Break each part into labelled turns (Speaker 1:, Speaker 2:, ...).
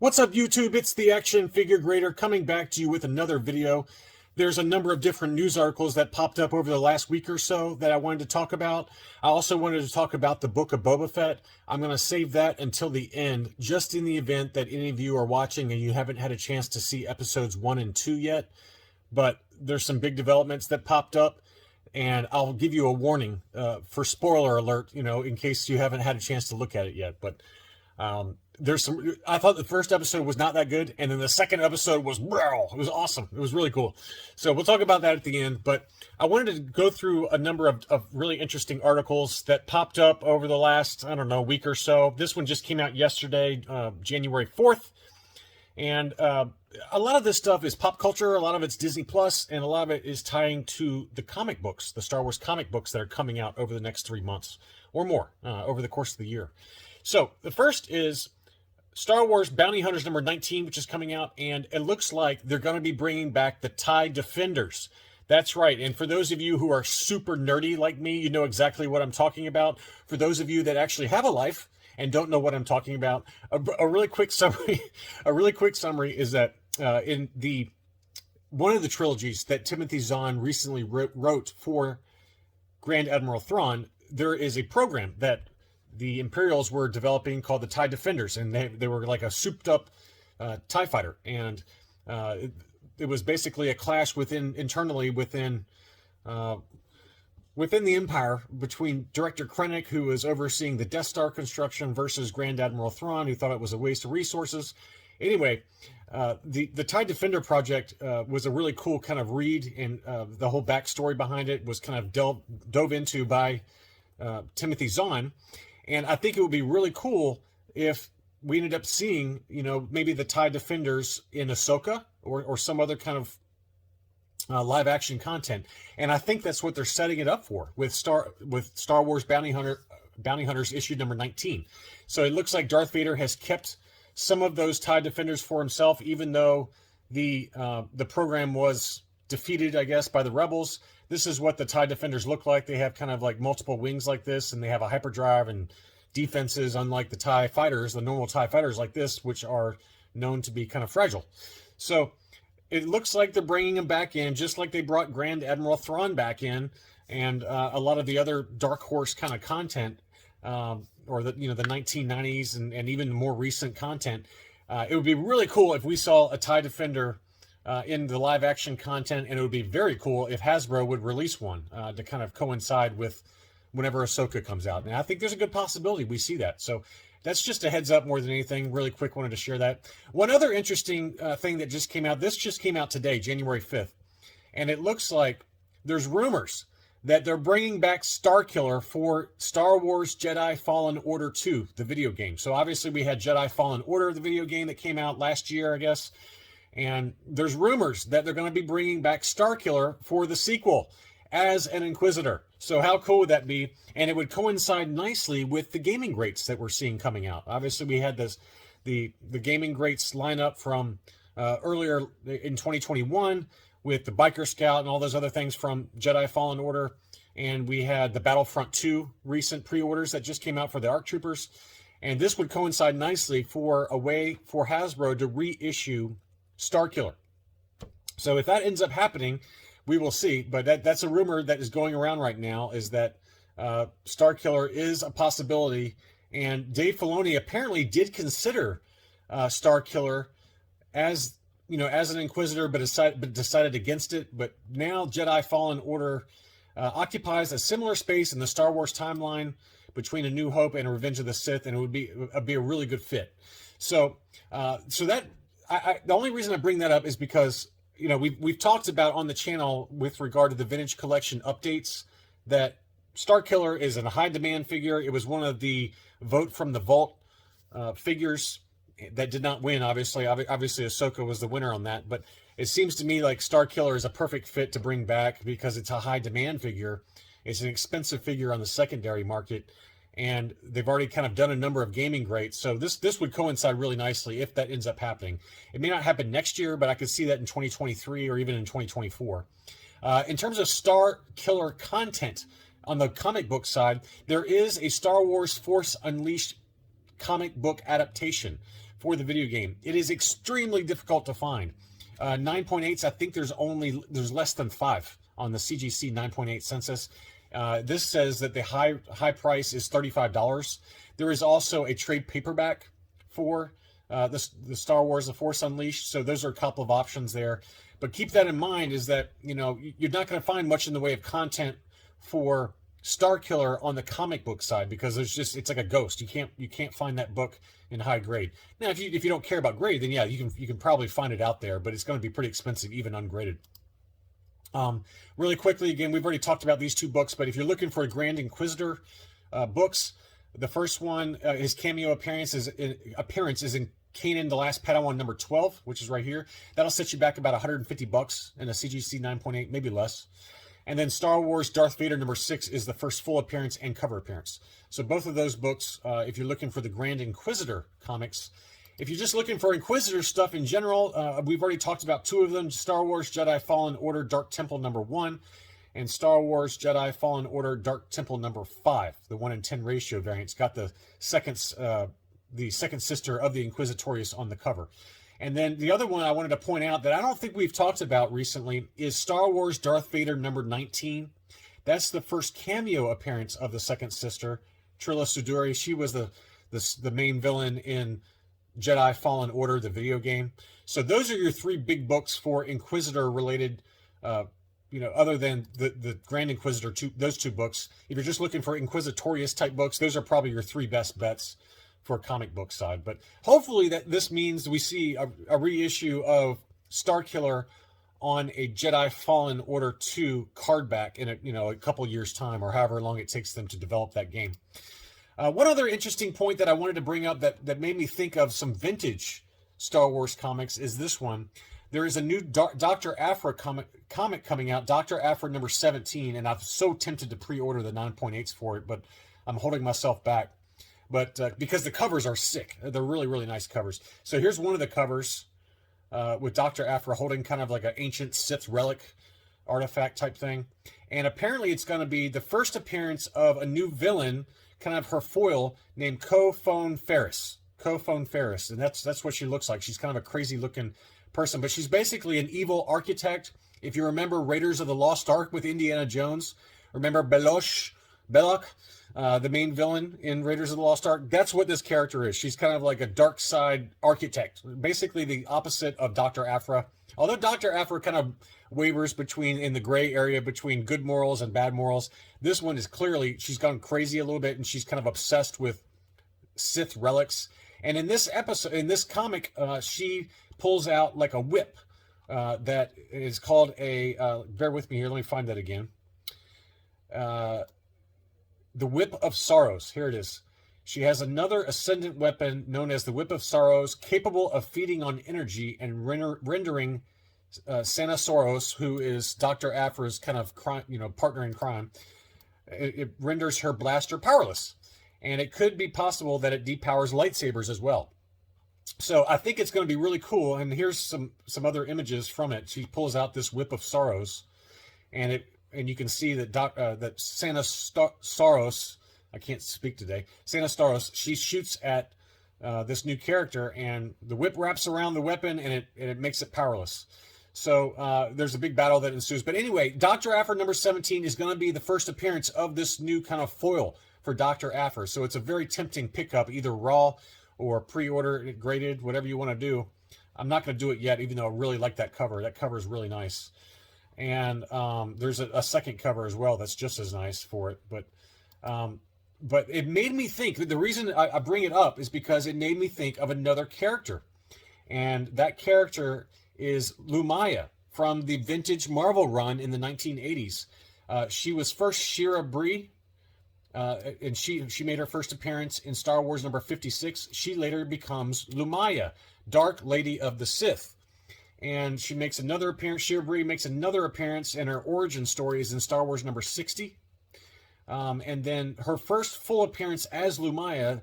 Speaker 1: What's up, YouTube? It's the Action Figure Grader coming back to you with another video. There's a number of different news articles that popped up over the last week or so that I wanted to talk about. I also wanted to talk about the Book of Boba Fett. I'm going to save that until the end, just in the event that any of you are watching and you haven't had a chance to see episodes 1 and 2 yet. But there's some big developments that popped up, and I'll give you a warning for spoiler alert, in case you haven't had a chance to look at it yet. But there's some. I thought the first episode was not that good, and then the second episode was wow, it was awesome. It was really cool. So we'll talk about that at the end. But I wanted to go through a number of really interesting articles that popped up over the last, week or so. This one just came out yesterday, January 4th. And a lot of this stuff is pop culture, a lot of it's Disney Plus, and a lot of it is tying to the comic books, the Star Wars comic books that are coming out over the next 3 months or more over the course of the year. So the first is Star Wars Bounty Hunters number 19, which is coming out, and it looks like they're going to be bringing back the TIE Defenders. That's right, and for those of you who are super nerdy like me, you know exactly what I'm talking about. For those of you that actually have a life and don't know what I'm talking about, a really quick summary. A really quick summary is that in one of the trilogies that Timothy Zahn recently wrote for Grand Admiral Thrawn, there is a program that the Imperials were developing called the TIE Defenders, and they were like a souped-up TIE fighter, and it was basically a clash internally within the Empire between Director Krennic, who was overseeing the Death Star construction, versus Grand Admiral Thrawn, who thought it was a waste of resources. Anyway, the TIE Defender project was a really cool kind of read, and the whole backstory behind it was kind of dove into by Timothy Zahn. And I think it would be really cool if we ended up seeing, maybe the TIE Defenders in Ahsoka or some other kind of live action content. And I think that's what they're setting it up for with Star Wars Bounty Hunters issue number 19. So it looks like Darth Vader has kept some of those TIE Defenders for himself, even though the program was defeated, I guess, by the rebels. This is what the TIE Defenders look like. They have kind of like multiple wings like this, and they have a hyperdrive and defenses, unlike the TIE fighters, the normal TIE fighters like this, which are known to be kind of fragile. So it looks like they're bringing them back in, just like they brought Grand Admiral Thrawn back in, and a lot of the other Dark Horse kind of content, or the 1990s and even more recent content. It would be really cool if we saw a TIE Defender in the live action content, and it would be very cool if Hasbro would release one to kind of coincide with whenever Ahsoka comes out. And I think there's a good possibility we see that. So that's just a heads up more than anything. Really quick, wanted to share that. One other interesting thing that just came out, this just came out today, January 5th. And it looks like there's rumors that they're bringing back Starkiller for Star Wars Jedi Fallen Order 2, the video game. So obviously we had Jedi Fallen Order, the video game that came out last year, I guess. And there's rumors that they're going to be bringing back Starkiller for the sequel as an Inquisitor. So how cool would that be? And it would coincide nicely with the gaming greats that we're seeing coming out. Obviously, we had the gaming greats lineup from earlier in 2021 with the Biker Scout and all those other things from Jedi Fallen Order. And we had the Battlefront 2 recent pre-orders that just came out for the ARC Troopers. And this would coincide nicely for a way for Hasbro to reissue Starkiller. So if that ends up happening, we will see. But that's a rumor that is going around right now, is that Starkiller is a possibility. And Dave Filoni apparently did consider Starkiller as an Inquisitor, but decided against it. But now Jedi Fallen Order occupies a similar space in the Star Wars timeline between A New Hope and Revenge of the Sith, and it would be a really good fit. So that the only reason I bring that up is because we've talked about on the channel with regard to the Vintage Collection updates that Starkiller is a high demand figure. It was one of the Vote from the Vault figures that did not win, obviously. Obviously, Ahsoka was the winner on that. But it seems to me like Starkiller is a perfect fit to bring back because it's a high demand figure. It's an expensive figure on the secondary market. And they've already kind of done a number of gaming greats. So this would coincide really nicely if that ends up happening. It may not happen next year, but I could see that in 2023 or even in 2024. In terms of Starkiller content on the comic book side, there is a Star Wars Force Unleashed comic book adaptation for the video game. It is extremely difficult to find. 9.8s, I think there's less than 5 on the CGC 9.8 census. This says that the high price is $35. There is also a trade paperback for the Star Wars The Force Unleashed. So those are a couple of options there. But keep that in mind, is that, you know, you're not going to find much in the way of content for Starkiller on the comic book side, because it's like a ghost. You can't find that book in high grade. Now, if you don't care about grade, then yeah, you can probably find it out there, but it's going to be pretty expensive, even ungraded. Really quickly, again, we've already talked about these 2 books, but if you're looking for a Grand Inquisitor books, the first one, his cameo appearance is in Kanan the Last Padawan number 12, which is right here. That'll set you back about $150 in a CGC 9.8, maybe less. And then Star Wars Darth Vader number 6 is the first full appearance and cover appearance. So both of those books, if you're looking for the Grand Inquisitor comics. If you're just looking for Inquisitor stuff in general, we've already talked about 2 of them: Star Wars Jedi Fallen Order Dark Temple number 1 and Star Wars Jedi Fallen Order Dark Temple number 5. The 1-in-10 ratio variant. It's got the second sister of the Inquisitorius on the cover. And then the other one I wanted to point out that I don't think we've talked about recently is Star Wars Darth Vader number 19. That's the first cameo appearance of the second sister, Trilla Suduri. She was the main villain in Jedi Fallen Order, the video game. So those are your 3 big books for Inquisitor related, other than the Grand Inquisitor, those 2 books. If you're just looking for Inquisitorius type books, those are probably your 3 best bets for comic book side. But hopefully that this means we see a reissue of Starkiller on a Jedi Fallen Order 2 card back in a couple years time, or however long it takes them to develop that game. One other interesting point that I wanted to bring up that made me think of some vintage Star Wars comics is this one. There is a new Dr. Aphra comic coming out, Dr. Aphra number 17, and I'm so tempted to pre-order the 9.8s for it, but I'm holding myself back. But because the covers are sick. They're really, really nice covers. So here's one of the covers with Dr. Aphra holding kind of like an ancient Sith relic artifact type thing. And apparently it's going to be the first appearance of a new villain, kind of her foil, named Ko-Phone Ferris. Ko-Phone Ferris. And that's what she looks like. She's kind of a crazy looking person. But she's basically an evil architect. If you remember Raiders of the Lost Ark with Indiana Jones, remember Belloc? The main villain in Raiders of the Lost Ark, that's what this character is. She's kind of like a dark side architect, basically the opposite of Dr. Aphra. Although Dr. Aphra kind of wavers in the gray area between good morals and bad morals, this one is clearly, she's gone crazy a little bit, and she's kind of obsessed with Sith relics. And in this comic, she pulls out like a whip that is called bear with me here, let me find that again. The Whip of Sorrows. Here it is. She has another ascendant weapon known as the Whip of Sorrows, capable of feeding on energy and rendering Santa Soros, who is Dr. Aphra's kind of partner in crime. It renders her blaster powerless, and it could be possible that it depowers lightsabers as well. So I think it's going to be really cool. And here's some other images from it. She pulls out this Whip of Sorrows, and you can see that that Santa Staros, I can't speak today, Santa Staros, she shoots at this new character, and the whip wraps around the weapon, and it makes it powerless. So there's a big battle that ensues. But anyway, Dr. Aphra number 17 is going to be the first appearance of this new kind of foil for Dr. Aphra. So it's a very tempting pickup, either raw or pre-order graded, whatever you want to do. I'm not going to do it yet, even though I really like that cover. That cover is really nice. And there's a second cover as well that's just as nice for it. But it made me think, the reason I bring it up is because it made me think of another character. And that character is Lumiya from the vintage Marvel run in the 1980s. She was first Shira Bree, and she made her first appearance in Star Wars number 56. She later becomes Lumiya, Dark Lady of the Sith. And she makes another appearance. Shira Bree makes another appearance, and her origin story is in Star Wars number 60. And then her first full appearance as Lumiya,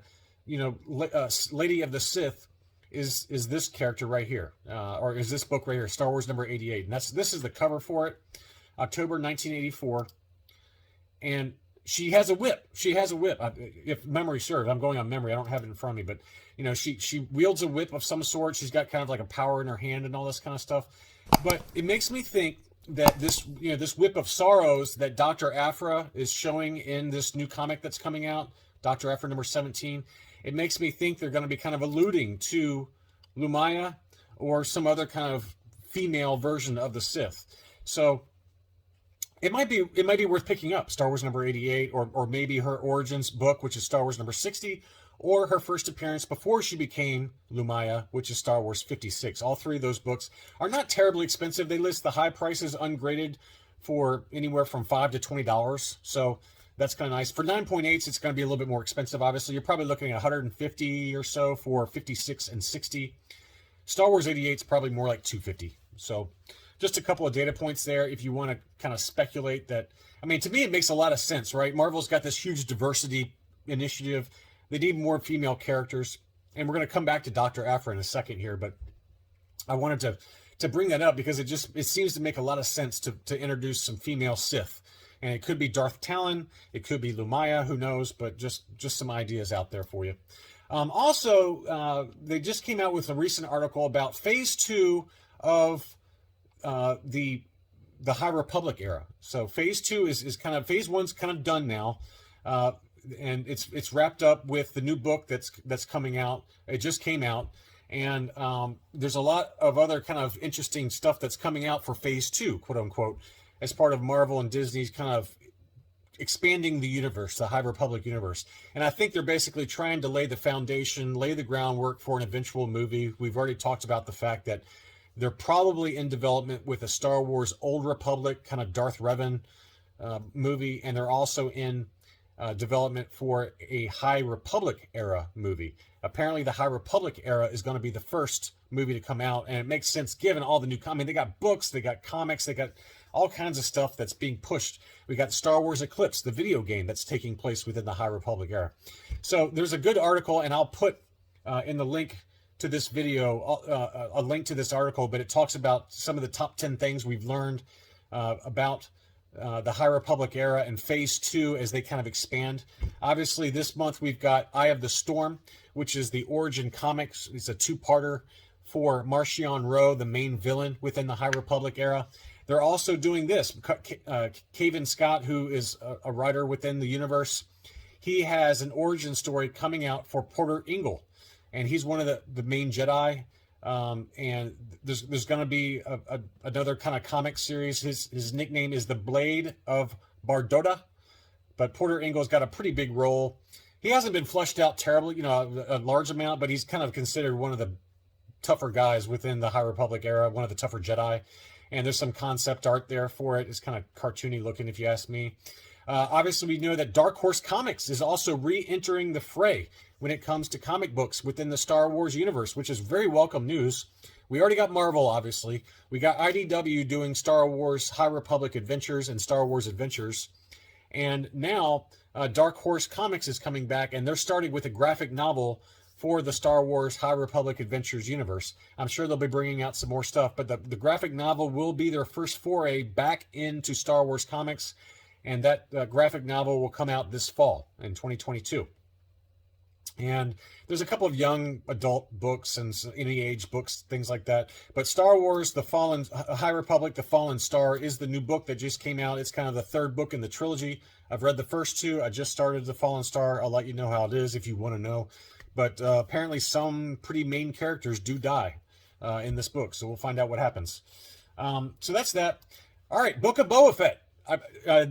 Speaker 1: Lady of the Sith, is this character right here, or is this book right here, Star Wars number 88. And this is the cover for it, October 1984. And she has a whip. She has a whip. If memory serves, I'm going on memory. I don't have it in front of me, but she wields a whip of some sort. She's got kind of like a power in her hand and all this kind of stuff. But it makes me think that this whip of sorrows that Dr. Aphra is showing in this new comic that's coming out, Dr. Aphra number 17, it makes me think they're going to be kind of alluding to Lumiya or some other kind of female version of the Sith. So it might be worth picking up Star Wars number 88, or maybe her origins book, which is Star Wars number 60, or her first appearance before she became Lumiya, which is Star Wars 56. All three of those books are not terribly expensive. They list the high prices ungraded for anywhere from $5 to $20. So that's kind of nice. For 9.8s, it's going to be a little bit more expensive, obviously. You're probably looking at $150 or so for 56 and 60. Star Wars 88 is probably more like $250. So just a couple of data points there if you want to kind of speculate that. I mean, to me, it makes a lot of sense, right? Marvel's got this huge diversity initiative. They need more female characters. And we're going to come back to Dr. Aphra in a second here, but I wanted to bring that up because it seems to make a lot of sense to introduce some female Sith. And it could be Darth Talon, it could be Lumiya, who knows, but just some ideas out there for you. Also, they just came out with a recent article about Phase 2 of the High Republic era. So Phase 2 is kind of, Phase 1's kind of done now, and it's wrapped up with the new book that's coming out. It just came out, and there's a lot of other kind of interesting stuff that's coming out for Phase 2, quote unquote, as part of Marvel and Disney's kind of expanding the universe, the High Republic universe. And I think they're basically trying to lay the foundation, lay the groundwork for an eventual movie. We've already talked about the fact that they're probably in development with a Star Wars Old Republic kind of Darth Revan movie, and they're also in development for a High Republic era movie. Apparently the High Republic era is going to be the first movie to come out, and it makes sense given all the new they got books, they got comics, they got all kinds of stuff that's being pushed. We got Star Wars Eclipse, the video game that's taking place within the High Republic era. So there's a good article, and I'll put in the link to this video a link to this article, but it talks about some of the top 10 things we've learned about the High Republic era and Phase 2 as they kind of expand. Obviously, this month we've got Eye of the Storm, which is the origin comics. It's a two-parter for Marchion Ro, the main villain within the High Republic era. They're also doing this. Cavan Scott, who is a writer within the universe, he has an origin story coming out for Porter Engle, and he's one of the main Jedi. And there's going to be another kind of comic series. His nickname is the Blade of Bardotta, but Porter Engle's got a pretty big role. He hasn't been fleshed out terribly, a large amount, but he's kind of considered one of the tougher guys within the High Republic era, one of the tougher Jedi. And there's some concept art there for it. It's kind of cartoony looking, if you ask me. Obviously, we know that Dark Horse Comics is also re-entering the fray when it comes to comic books within the Star Wars universe, which is very welcome news. We already got Marvel, obviously. We got IDW doing Star Wars High Republic Adventures and Star Wars Adventures. And now Dark Horse Comics is coming back, and they're starting with a graphic novel for the Star Wars High Republic Adventures universe. I'm sure they'll be bringing out some more stuff, but the graphic novel will be their first foray back into Star Wars comics, and that graphic novel will come out this fall in 2022. And there's a couple of young adult books and any age books, things like that. But Star Wars, The Fallen High Republic, The Fallen Star is the new book that just came out. It's kind of the third book in the trilogy. I've read the first two. I just started The Fallen Star. I'll let you know how it is if you want to know. But apparently some pretty main characters do die in this book. So we'll find out what happens. So that's that. All right, Book of Boba Fett.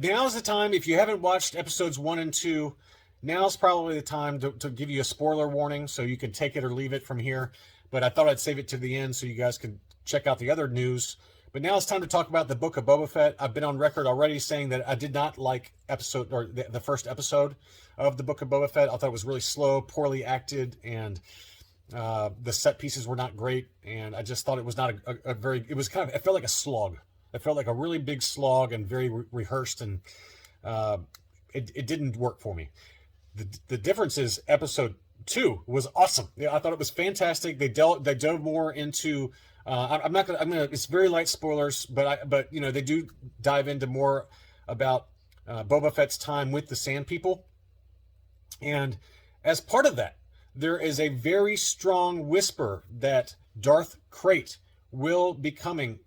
Speaker 1: Now's the time. If you haven't watched episodes 1 and 2, now's probably the time to give you a spoiler warning, so you can take it or leave it from here. But I thought I'd save it to the end so you guys could check out the other news. But now it's time to talk about the Book of Boba Fett. I've been on record already saying that I did not like the first episode of the Book of Boba Fett. I thought it was really slow, poorly acted, and the set pieces were not great. And I just thought it was not a very. It was kind of. It felt like a slog. It felt like a really big slog and very rehearsed, and it didn't work for me. The difference is episode 2 was awesome. Yeah, I thought it was fantastic. They dove more into. I'm gonna. It's very light spoilers, but they do dive into more about Boba Fett's time with the Sand People. And as part of that, there is a very strong whisper that Darth Krayt will be coming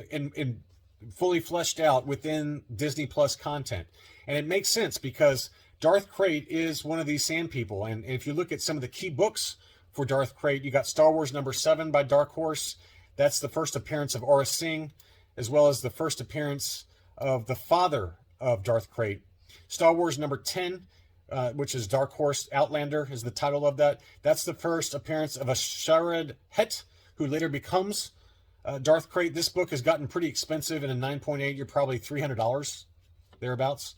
Speaker 1: in fully fleshed out within Disney Plus content. And it makes sense because Darth Krayt is one of these Sand People. And if you look at some of the key books for Darth Krayt, you got Star Wars #7 by Dark Horse. That's the first appearance of Aurra Sing, as well as the first appearance of the father of Darth Krayt. Star Wars #10, which is Dark Horse Outlander, is the title of that. That's the first appearance of a Shared Het, who later becomes Darth Krayt. This book has gotten pretty expensive. In a 9.8, you're probably $300, thereabouts.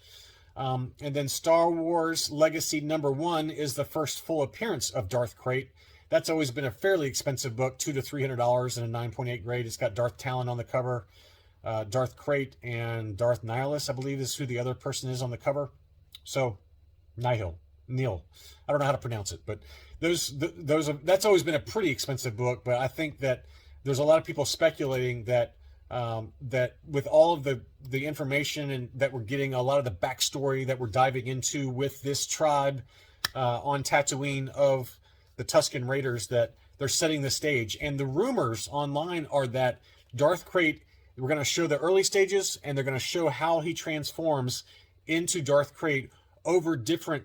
Speaker 1: And then Star Wars Legacy #1 is the first full appearance of Darth Krayt. That's always been a fairly expensive book, $200 to $300 in a 9.8 grade. It's got Darth Talon on the cover, Darth Krayt, and Darth Nihilus, I believe is who the other person is on the cover. So, Neil. I don't know how to pronounce it, but that's always been a pretty expensive book. But I think that there's a lot of people speculating that that with all of the information and that we're getting, a lot of the backstory that we're diving into with this tribe on Tatooine of the Tusken Raiders, that they're setting the stage. And the rumors online are that Darth Krayt, we're going to show the early stages, and they're going to show how he transforms into Darth Krayt over different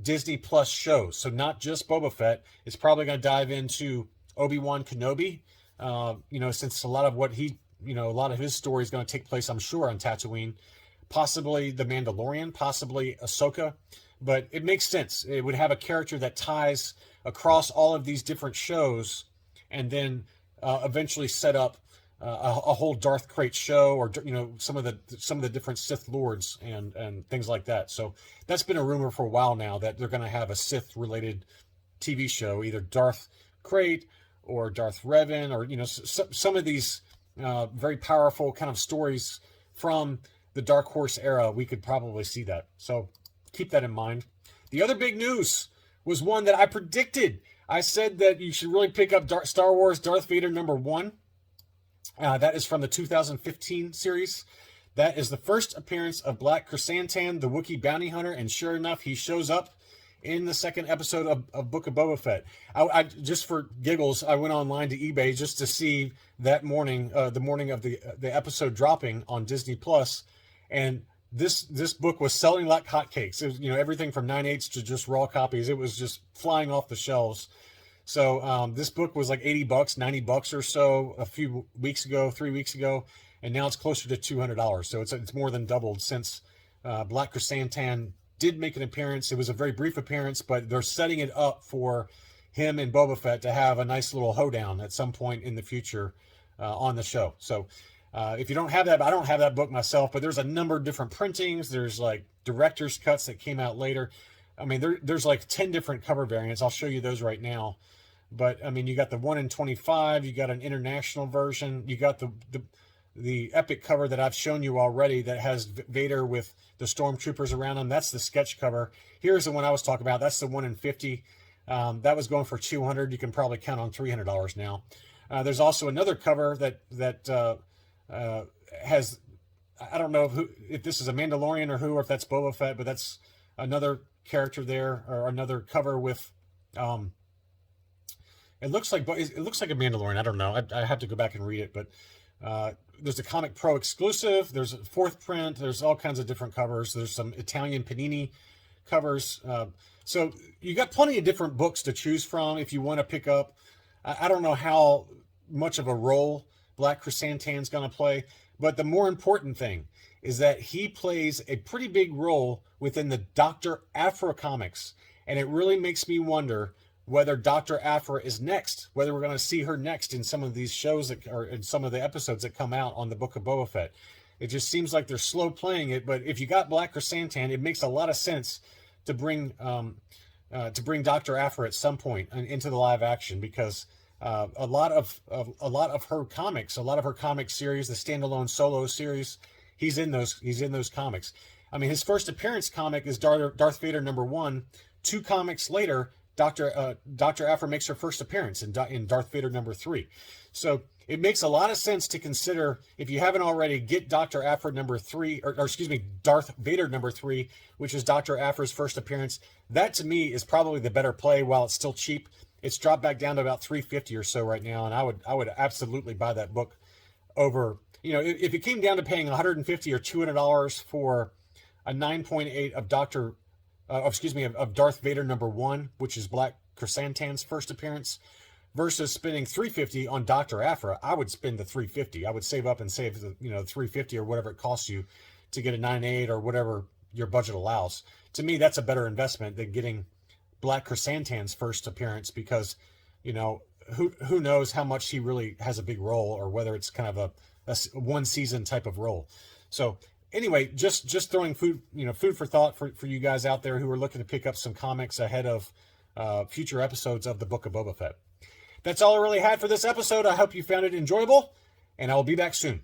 Speaker 1: Disney Plus shows. So not just Boba Fett. It's probably going to dive into Obi-Wan Kenobi, since a lot of his story is going to take place, I'm sure, on Tatooine. Possibly The Mandalorian, possibly Ahsoka. But it makes sense. It would have a character that ties across all of these different shows, and then eventually set up a whole Darth Krayt show, or some of the different Sith lords and things like that. So that's been a rumor for a while now, that they're going to have a Sith related TV show, either Darth Krayt or Darth Revan, or some of these very powerful kind of stories from the Dark Horse era. We could probably see that. So keep that in mind. The other big news was one that I predicted. I said that you should really pick up Star Wars Darth Vader #1. That is from the 2015 series. That is the first appearance of Black Krrsantan, the Wookiee bounty hunter, and sure enough, he shows up in the second episode of Book of Boba Fett. I just for giggles, I went online to eBay just to see that morning, the morning of the episode dropping on Disney Plus, and this book was selling like hotcakes. It was, everything from 9/8 to just raw copies. It was just flying off the shelves. So this book was like $80, $90 or so a few weeks ago, 3 weeks ago, and now it's closer to $200. So it's more than doubled since Black Krrsantan did make an appearance. It was a very brief appearance, but they're setting it up for him and Boba Fett to have a nice little hoedown at some point in the future on the show. So if you don't have that, I don't have that book myself, but there's a number of different printings. There's like director's cuts that came out later. I mean, there's like 10 different cover variants. I'll show you those right now. But I mean, you got the 1 in 25, you got an international version, you got the epic cover that I've shown you already that has Vader with the stormtroopers around him. That's the sketch cover. Here's the one I was talking about. That's the 1 in 50. That was going for $200. You can probably count on $300 now. There's also another cover that has, I don't know if this is a Mandalorian or who, or if that's Boba Fett, but that's another character there, or another cover with it looks like a Mandalorian. I don't know. I have to go back and read it, but there's a Comic Pro exclusive. There's a fourth print. There's all kinds of different covers. There's some Italian Panini covers. So you got plenty of different books to choose from if you want to pick up. I don't know how much of a role Black Krrsantan's going to play, but the more important thing is that he plays a pretty big role within the Dr. Aphra comics, and it really makes me wonder whether Dr. Aphra is next, whether we're going to see her next in some of these shows or in some of the episodes that come out on the Book of Boba Fett. It just seems like they're slow playing it, but if you got Black Krrsantan, it makes a lot of sense to bring Dr. Aphra at some point into the live action, because a lot of her comics, a lot of her comic series, the standalone solo series, he's in those comics. I mean, his first appearance comic is Darth Vader #1. 2 comics later, Dr. Aphra makes her first appearance in Darth Vader #3. So it makes a lot of sense to consider, if you haven't already, get Dr. Aphra #3, or excuse me, Darth Vader #3, which is Dr. Aphra's first appearance. That to me is probably the better play while it's still cheap. It's dropped back down to about $350 or so right now, and I would absolutely buy that book over, if it came down to paying $150 or $200 for a 9.8 of of Darth Vader #1, which is Black Krrsantan's first appearance, versus spending $350 on Dr. Aphra, I would spend the $350. I would save up and save the $350 or whatever it costs you to get a 9.8 or whatever your budget allows. To me, that's a better investment than getting Black Krrsantan's first appearance, because who knows how much he really has a big role, or whether it's kind of a one season type of role. So anyway, just throwing food for thought for you guys out there who are looking to pick up some comics ahead of future episodes of the Book of Boba Fett. That's all I really had for this episode. I hope you found it enjoyable, and I will be back soon.